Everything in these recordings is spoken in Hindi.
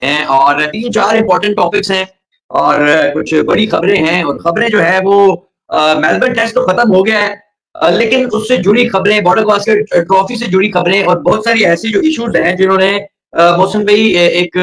हैं और 3-4 इम्पोर्टेंट टॉपिक्स हैं और कुछ बड़ी खबरें हैं और खबरें जो है वो मेलबर्न टेस्ट तो खत्म हो गया है लेकिन उससे जुड़ी खबरें, बॉर्डर बास्केट ट्रॉफी से जुड़ी खबरें और बहुत सारी ऐसी जो इश्यूज हैं जिन्होंने मौसम भाई एक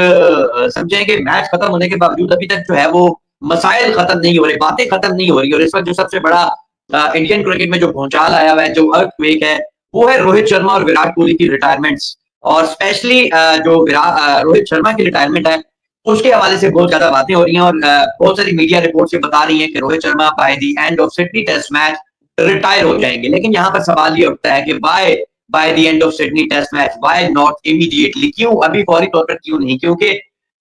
समझें कि मैच खत्म होने के बावजूद अभी तक जो है वो मसाइल खत्म नहीं हो रहे, बातें खत्म नहीं हो रही और इस वक्त जो सबसे बड़ा इंडियन क्रिकेट में जो भूचाल आया हुआ है, जो अर्थक्वेक है, वो है रोहित शर्मा और विराट कोहली की रिटायरमेंट्स और स्पेशली जो रोहित शर्मा की रिटायरमेंट है उसके हवाले से बहुत ज्यादा बातें हो रही हैं और बहुत सारी मीडिया रिपोर्ट से बता रही हैं कि Rohit Sharma by the end of Sydney test match retire हो जाएंगे। लेकिन यहाँ पर सवाल ये उठता है कि by the end of Sydney test match why not immediately, क्यों अभी फौरी तौर पर क्यों नहीं? क्योंकि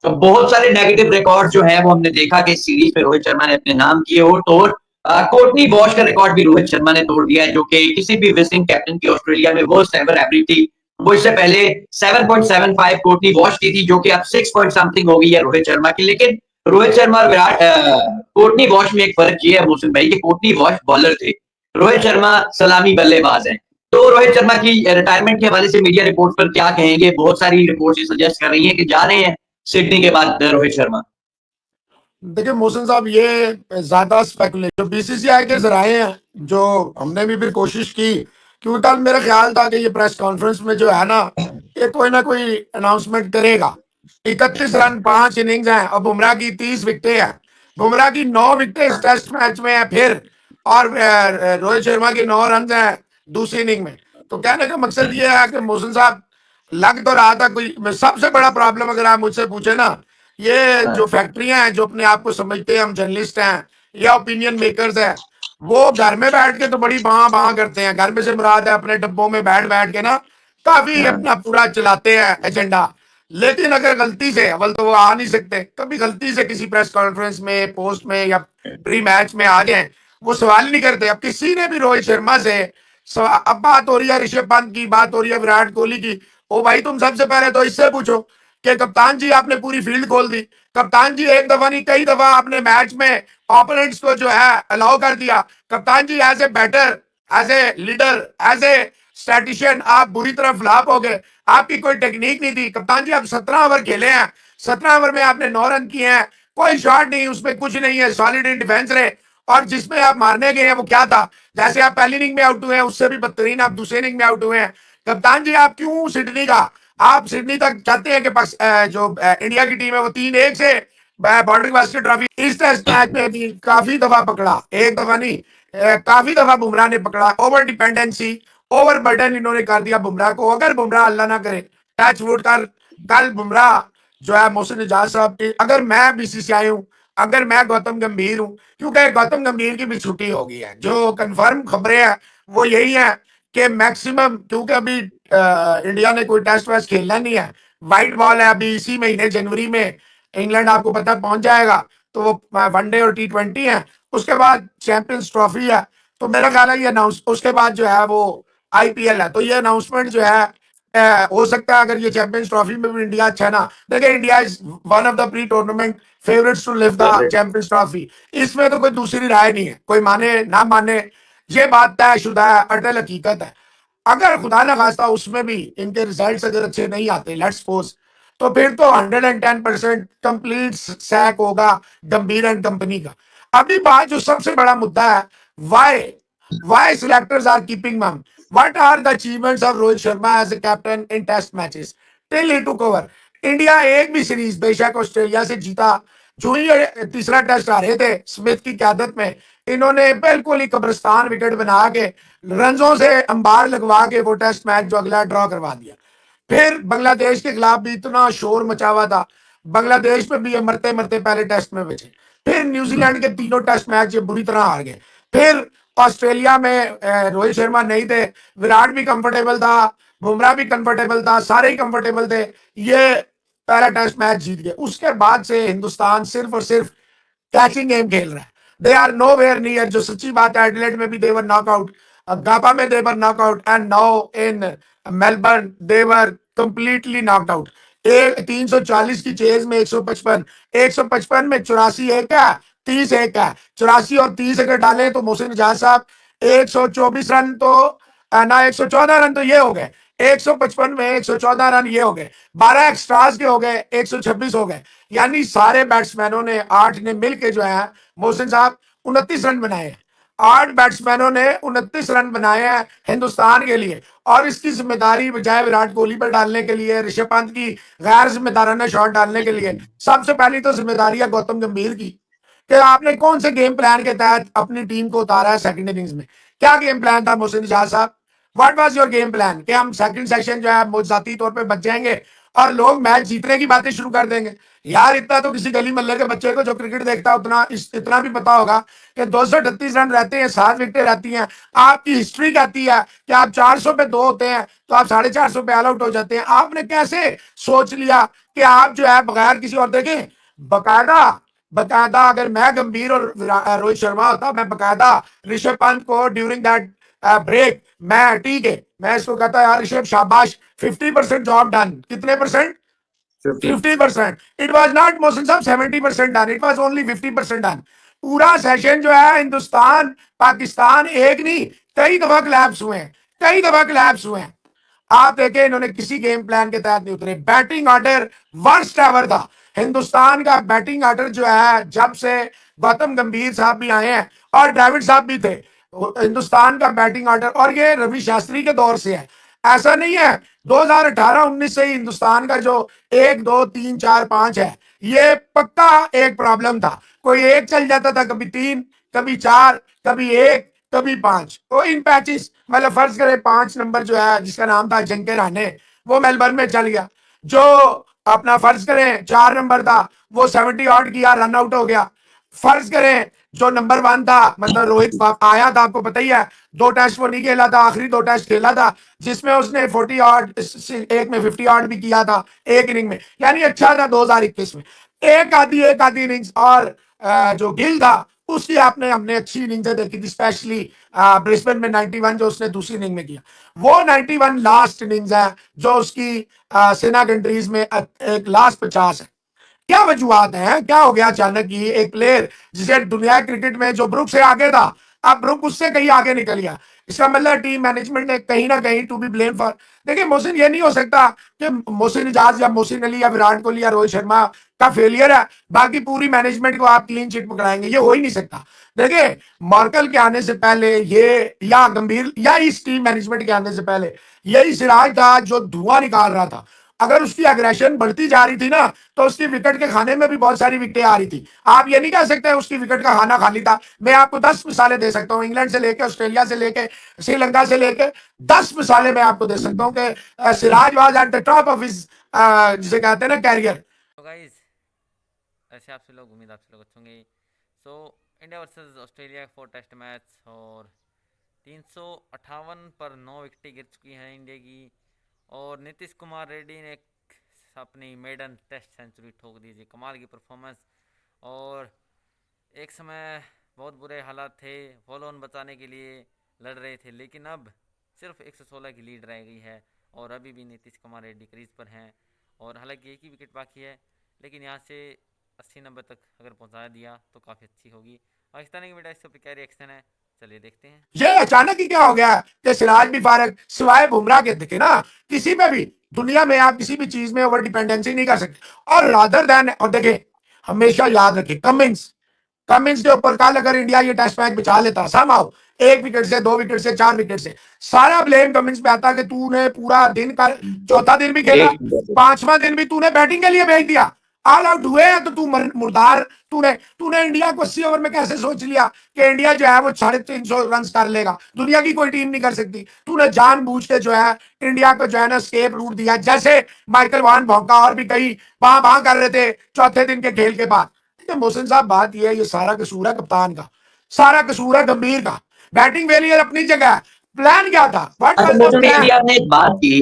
तो बहुत सारे नेगेटिव रिकॉर्ड जो है वो हमने देखा कि सीरीज में रोहित शर्मा ने अपने नाम किए और तोड़ कोर्टनी बॉश का रिकॉर्ड भी रोहित शर्मा ने तोड़ दिया है जो कि किसी भी विजिटिंग कैप्टन की ऑस्ट्रेलिया में वर्स्ट एवर एवरेज थी। वो इससे पहले 7.75 कोर्टनी वॉश की थी जो कि अब 6 पॉइंट समथिंग हो गई है रोहित शर्मा की। लेकिन रोहित शर्मा और विराट कोर्टनी वॉश में एक फर्क ये है मोहसिन भाई कि कोर्टनी वॉश बॉलर थे, रोहित शर्मा सलामी बल्लेबाज हैं। तो रोहित शर्मा की रिटायरमेंट के हवाले से मीडिया रिपोर्ट पर क्या कहेंगे? बहुत सारी रिपोर्ट सजेस्ट कर रही है कि जा रहे हैं सिडनी के बाद रोहित शर्मा। देखिए मोहसिन साहब, ये ज्यादा स्पेकुलेशन जो बीसीसीआई के जराए हैं, जो हमने भी फिर कोशिश की, क्योंकि कल मेरा ख्याल था कि ये प्रेस कॉन्फ्रेंस में जो है ना कोई अनाउंसमेंट करेगा। 31 रन 5 इनिंग्स हैं और बुमराह की 30 विकेटें हैं। बुमराह की 9 विकेटें इस टेस्ट मैच में है फिर, और रोहित शर्मा के 9 रन हैं दूसरी इनिंग में। तो कहने का मकसद ये है कि मोहसिन साहब, लग तो रहा था कोई सबसे बड़ा प्रॉब्लम अगर आप मुझसे पूछे ना, ये जो फैक्ट्रियां हैं, जो अपने आप को समझते हैं हम जर्नलिस्ट हैं या ओपिनियन मेकर्स हैं, वो घर में बैठ के तो बड़ी बां बां करते हैं। घर में से मुराद है अपने डब्बों में बैठ बैठ के ना काफी अपना पूरा चलाते हैं एजेंडा। लेकिन अगर गलती से, अव्वल तो वो आ नहीं सकते, कभी गलती से किसी प्रेस कॉन्फ्रेंस में, पोस्ट में या प्री मैच में आ जाए, वो सवाल ही नहीं करते। अब किसी ने भी रोहित शर्मा से अब बात हो रही है ऋषभ पंत की, बात हो रही है विराट कोहली की, ओ भाई तुम सबसे पहले तो इससे पूछो कि कप्तान जी आपने पूरी फील्ड खोल दी। कप्तान जी एक दफा नहीं कई दफा आपने मैच में ओपोनेंट्स को जो है अलाउ कर दिया। कप्तान ji as a batter, as a leader, as a statistician आप बुरी तरह फ्लॉप हो गए। आपकी कोई टेक्निक नहीं थी। कप्तान जी आप 17 ओवर खेले हैं, 17 ओवर में आपने 9 रन किए हैं, कोई शॉट नहीं, उसमें कुछ नहीं है, सॉलिड इन डिफेंस रहे। और जिसमें आप मारने गए हैं वो क्या था? जैसे आप पहली इनिंग में आउट हुए हैं उससे भी बदतरीन आप दूसरी इनिंग में आउट हुए हैं। कप्तान जी आप क्यों सिडनी का, आप सिडनी तक चाहते हैं कि जो इंडिया की टीम है वो 3-1 से बॉर्डर बास्केट ट्रॉफी इस टेस्ट मैच में भी काफी दफा पकड़ा, एक दफा नहीं काफी दफा बुमराह ने पकड़ा। ओवर डिपेंडेंसी, ओवर बर्डन इन्होंने कर दिया बुमराह को। अगर बुमराह अल्लाह ना करे टच वुड कर, कल बुमराह जो है मोहसिन इजाज साहब की, अगर मैं बीसीसीआई हूँ, अगर मैं गौतम गंभीर हूँ, क्योंकि गौतम गंभीर की भी छुट्टी हो गई है, जो कंफर्म खबरें हैं वो यही है कि मैक्सिमम, क्योंकि अभी इंडिया ने कोई टेस्ट वैस्ट खेलना नहीं है, व्हाइट बॉल है, अभी इसी महीने जनवरी में इंग्लैंड आपको पता पहुंच जाएगा, तो वो वनडे और T20 है, उसके बाद चैंपियंस ट्रॉफी है। तो मेरा ख्याल है ये अनाउंस, उसके बाद जो है वो IPL है। तो ये अनाउंसमेंट जो है हो सकता है अगर ये चैंपियंस ट्रॉफी में भी इंडिया अच्छा ना, देखिए India is one of the pre tournament favourites to lift the champions trophy. इसमें तो कोई दूसरी राय नहीं है, कोई माने ना माने, ये बात तयशुदा है, अटल हकीकत है। अगर खुदा ना खास्ता उसमें भी इनके रिजल्ट्स अगर अच्छे नहीं आते, लेट्स सपोज, तो फिर तो 110% कंप्लीट सैक होगा गंभीर एंड कंपनी का। अभी बात जो सबसे बड़ा मुद्दा है, why why selectors are keeping mum, what are the achievements of Rohit Sharma as a captain in test matches till he took over. India एक भी सीरीज बेशक ऑस्ट्रेलिया से जीता, जो ही तीसरा टेस्ट आ रहे थे स्मिथ की क्यादत में, इन्होंने बिल्कुल ही कब्रिस्तान विकेट बना के रनों से अंबार लगवा के वो टेस्ट मैच जो अगला ड्रॉ करवा दिया। फिर बांग्लादेश के खिलाफ भी इतना शोर मचा हुआ था, बांग्लादेश में भी ये मरते मरते पहले टेस्ट में बचे। फिर न्यूजीलैंड के तीनों टेस्ट मैच ये बुरी तरह हार गए। फिर ऑस्ट्रेलिया में रोहित शर्मा नहीं थे, विराट भी कंफर्टेबल था, बुमराह भी कंफर्टेबल था, सारे ही कंफर्टेबल थे, ये पहला टेस्ट मैच जीत गए। उसके बाद से हिंदुस्तान सिर्फ और सिर्फ कैचिंग गेम खेल रहा है। They are nowhere near, जो सच्ची बात है, एडिलेड में भी देवर नॉकआउट, गापा में they were knockout, and now in Melbourne they were completely knocked out. 340 की चेज में 155, 155 में 84 एक है, 30 एक है, 84 और 30 अगर डालें तो मोहसिन इजाज साहब 124 रन तो ना 114 रन तो ये हो गए, 155 में 114 रन ये हो गए, 12 एक्स्ट्रास के हो गए, 126 हो गए। यानी सारे बैट्समैनों ने 8 ने मिलके जो है मोहसिन साहब 29 रन बनाए हैं। 8 बैट्समैनों ने 29 रन बनाए हैं हिंदुस्तान के लिए। और इसकी जिम्मेदारी बजाय विराट कोहली पर डालने के लिए, ऋषभ पंत की गैर जिम्मेदाराना शॉट डालने के लिए, सबसे पहली तो जिम्मेदारी है गौतम गंभीर की कि आपने कौन से गेम प्लान के तहत अपनी टीम को उतारा है सेकंड इनिंग्स में। क्या गेम प्लान था मोहसिन इजाज साहब? What was your game plan कि हम सेकंड सेशन जो है जाती तौर पे बच जाएंगे और लोग मैच जीतने की बातें शुरू कर देंगे? यार इतना तो किसी गली मोहल्ले के बच्चे को जो क्रिकेट देखता है उतना इतना भी पता होगा कि 238 रन रहते हैं, 7 विकेटें रहती हैं। आपकी हिस्ट्री कहती है कि आप 400 पे 2 होते हैं तो आप 450 पे ऑल आउट हो जाते हैं। आपने कैसे सोच लिया कि आप जो है बगैर किसी और देखें बकायदा बकायदा अगर मैं गंभीर और रोहित शर्मा होता, मैं बकायदा ऋषभ पंत को ड्यूरिंग दैट ब्रेक मैं ठीक है मैं इसको कहता यार ऋषभ शाबाश 50% जॉब डन। कितने percent? 50। 50%। It was not Mohsin साहब 70% done, it was only 50% done. पूरा सेशन जो है हिंदुस्तान पाकिस्तान एक नहीं कई दफा क्लैप्स हुए हैं, कई दफा क्लैप्स हुए हैं। आप देखें इन्होंने किसी गेम प्लान के तहत नहीं उतरे। बैटिंग ऑर्डर वर्स्ट एवर था हिंदुस्तान का। बैटिंग ऑर्डर जो है जब से गौतम गंभीर साहब भी आए हैं और ड्राविड साहब भी थे, हिंदुस्तान का बैटिंग ऑर्डर, और ये रवि शास्त्री के दौर से है, ऐसा नहीं है 2018-19 से ही हिंदुस्तान का जो 1 2 3 4 5 है, ये पक्का एक प्रॉब्लम था। कोई एक चल जाता था, कभी 3, कभी 4, कभी 1, कभी 5। तो इन पैचेस मतलब फर्ज करें 5 नंबर जो है जिसका नाम था अजिंक्य रहाणे, वो मेलबर्न में चल गया। जो अपना फर्ज करें 4 नंबर था वो 70 आउट किया, रन आउट हो गया। फर्ज करें जो नंबर 1 था मतलब रोहित आया था, आपको पता ही है 2 टेस्ट वो नहीं खेला था, आखिरी 2 टेस्ट खेला था जिसमें उसने 40 आउट, एक में 50 आउट भी किया था एक इनिंग में, यानी अच्छा था 2021 में। एक आधी इनिंग्स और जो गिल था उसकी आपने हमने अच्छी इनिंग्स देखी थी, स्पेशली ब्रिस्बेन में 91 जो उसने दूसरी इनिंग में किया। वो 91 लास्ट इनिंग्स है जो उसकी सेना कंट्रीज में एक लास्ट 50 है। क्या वजूहत है? क्या हो गया अचानक ही एक प्लेयर जिसे दुनिया क्रिकेट में जो ब्रुक से आगे था, अब ब्रुक उससे कहीं आगे निकल गया। इसका मतलब टीम मैनेजमेंट ने कहीं ना कहीं टू बी ब्लेम फॉर। देखिए मोहसिन, ये नहीं हो सकता कि मोहसिन इजाज या मोहसिन अली या विराट कोहली या रोहित शर्मा का फेलियर है बाकी पूरी मैनेजमेंट को आप क्लीन चिट पकड़ाएंगे, ये हो ही नहीं सकता। देखिए मार्कल के आने से पहले ये या गंभीर या इस टीम मैनेजमेंट के आने से पहले यही सिराज था जो धुआं निकाल रहा था। अगर उसकी अग्रेशन बढ़ती जा रही थी ना तो उसकी विकेट के खाने में भी बहुत सारी विकेटें आ रही थी। आप ये नहीं कह सकते उसकी विकेट का खाना खाली था। मैं आपको 10 मिसालें दे सकता हूँ, इंग्लैंड से लेके ऑस्ट्रेलिया से लेके श्रीलंका से लेके 10 मिसालें मैं आपको दे सकता हूँ कि Siraj was at the top of his जिसे कहते हैं ना कैरियर। तो गाइज ऐसे आपसे लोग उम्मीद आपसे लोग अच्छे होंगे। So India versus Australia 4 test match और 358 पर 9 विकेटें गिर चुकी हैं इंडिया की। और नीतीश कुमार रेड्डी ने अपनी मेडन टेस्ट सेंचुरी ठोक दी थी, कमाल की परफॉर्मेंस। और एक समय बहुत बुरे हालात थे, फॉलो ऑन बचाने के लिए लड़ रहे थे, लेकिन अब सिर्फ 116 की लीड रह गई है और अभी भी नीतीश कुमार रेड्डी क्रीज पर हैं। और हालांकि एक ही विकेट बाकी है, लेकिन यहाँ से 80 नंबर तक अगर पहुँचा दिया तो काफ़ी अच्छी होगी। पाकिस्तानी की मीडिया इसके ऊपर क्या रिएक्शन है, चलिए देखते हैं। ये अचानक ही क्या हो गया कि सिराज भी फारग सिवाय बुमराह के दिखे ना, किसी में भी दुनिया में आप किसी भी चीज में ओवर डिपेंडेंसी नहीं कर सकते। और रादर देन, और देखें हमेशा याद रखें कमिंस कमिंस के ऊपर कल अगर इंडिया ये टेस्ट मैच बचा लेता समहाउ 1 विकेट से 2 विकेट से 4 विकेट से, सारा ब्लेम कमिंस पे आता कि तूने पूरा दिन का चौथा दिन भी खेला, एक 5वां दिन भी तूने बैटिंग के लिए भेज दिया, ऑल आउट हुए हैं तो तू मुर्दार। तूने तूने इंडिया को 80 ओवर में कैसे सोच लिया कि इंडिया जो है वो 350 रन कर लेगा? दुनिया की कोई टीम नहीं कर सकती। तूने जानबूझ के जो है इंडिया को जो है ना स्केप रूट दिया, जैसे माइकल वान भौंका और भी कई वहां वहां कर रहे थे चौथे दिन के खेल के बाद। मोहसिन साहब बात यह है, ये सारा कसूर है कप्तान का, सारा कसूर है गंभीर का। बैटिंग फेलियर अपनी जगह है, प्लान क्या था? व्हाट अच्छा वाज द मौसम भाई, प्लान?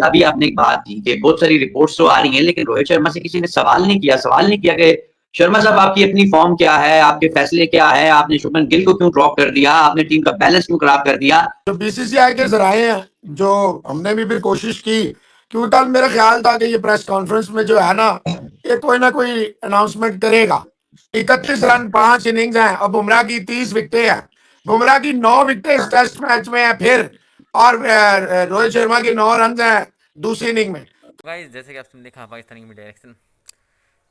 अभी आपने एक बात की कि बहुत सारी रिपोर्ट्स तो आ रही हैं, लेकिन रोहित शर्मा से किसी ने सवाल नहीं किया कि शर्मा साहब आपकी अपनी फॉर्म क्या है, आपके फैसले क्या है, आपने शुभमन गिल को क्यों ड्रॉप कर दिया, आपने टीम का बैलेंस क्यों खराब कर दिया। जो बीसीसीआई के जराए हैं, जो हमने भी फिर कोशिश की, क्योंकि कल मेरा ख्याल था कि ये प्रेस कॉन्फ्रेंस में जो है ये कोई ना कोई अनाउंसमेंट करेगा। 31 रन 5 इनिंग्स हैं और बुमराह की 30 विकेटें हैं। बुमराह की 9 विकेटें इस टेस्ट मैच में है फिर, और रोहित शर्मा की 9 रन हैं दूसरी इनिंग में। गाइस जैसे कि आपने देखा पाकिस्तानी की direction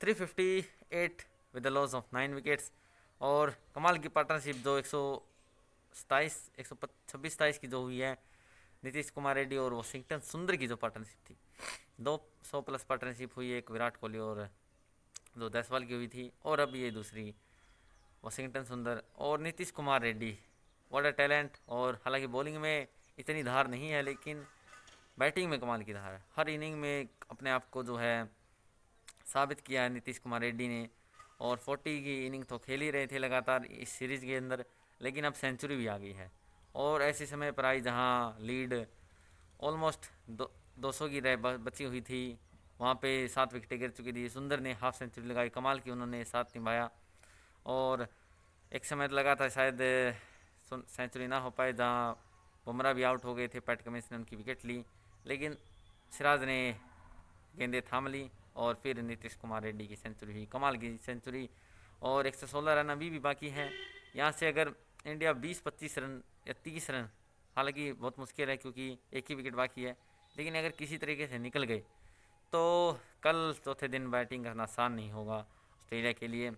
358 with the loss of 9 wickets, और कमाल की पार्टनरशिप जो 126 की जो हुई है नीतीश कुमार रेड्डी और वॉशिंगटन सुंदर की जो पार्टनरशिप थी, 200 प्लस पार्टनरशिप हुई, एक विराट कोहली और जो जायसवाल की हुई थी, और अब ये दूसरी वॉशिंगटन सुंदर और Nitish Kumar Reddy. What a talent. और हालांकि बॉलिंग में इतनी धार नहीं है, लेकिन बैटिंग में कमाल की धार है। हर इनिंग में अपने आप को जो है साबित किया है नीतीश कुमार रेड्डी ने, और 40 की इनिंग तो खेल ही रहे थे लगातार इस सीरीज़ के अंदर, लेकिन अब सेंचुरी भी आ गई है। और ऐसे समय पर आई जहां लीड ऑलमोस्ट 200 की बची हुई थी, वहाँ पे 7 विकेटें गिर चुकी थी। सुंदर ने हाफ सेंचुरी लगाई, कमाल की उन्होंने साथ निभाया, और एक समय तो लगा था शायद सेंचुरी ना हो पाए, जहाँ बुमराह भी आउट हो गए थे, पैट कमिंस ने उनकी विकेट ली, लेकिन सिराज ने गेंदें थाम ली, और फिर नीतीश कुमार रेड्डी की सेंचुरी हुई, कमाल की सेंचुरी। और 116 रन अभी भी बाकी हैं। यहाँ से अगर इंडिया 20-25 रन या 30 रन, हालांकि बहुत मुश्किल है क्योंकि एक ही विकेट बाकी है, लेकिन अगर किसी तरीके से निकल गए तो कल चौथे दिन बैटिंग करना आसान नहीं होगा ऑस्ट्रेलिया के लिए,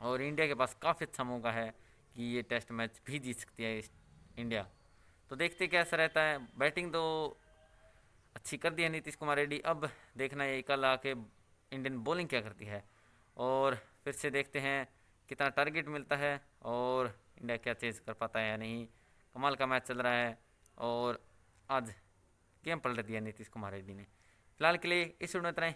और इंडिया के पास काफ़ी अच्छा मौका है कि ये टेस्ट मैच भी जीत सकती है इंडिया। तो देखते कैसा रहता है। बैटिंग तो अच्छी कर दी है नीतीश कुमार रेड्डी, अब देखना है कल आके इंडियन बॉलिंग क्या करती है, और फिर से देखते हैं कितना टारगेट मिलता है और इंडिया क्या चेज कर पाता है या नहीं। कमाल का मैच चल रहा है, और आज गेम पलट दिया नीतीश कुमार रेड्डी ने। फिलहाल के लिए इस वीडियो में इतना ही।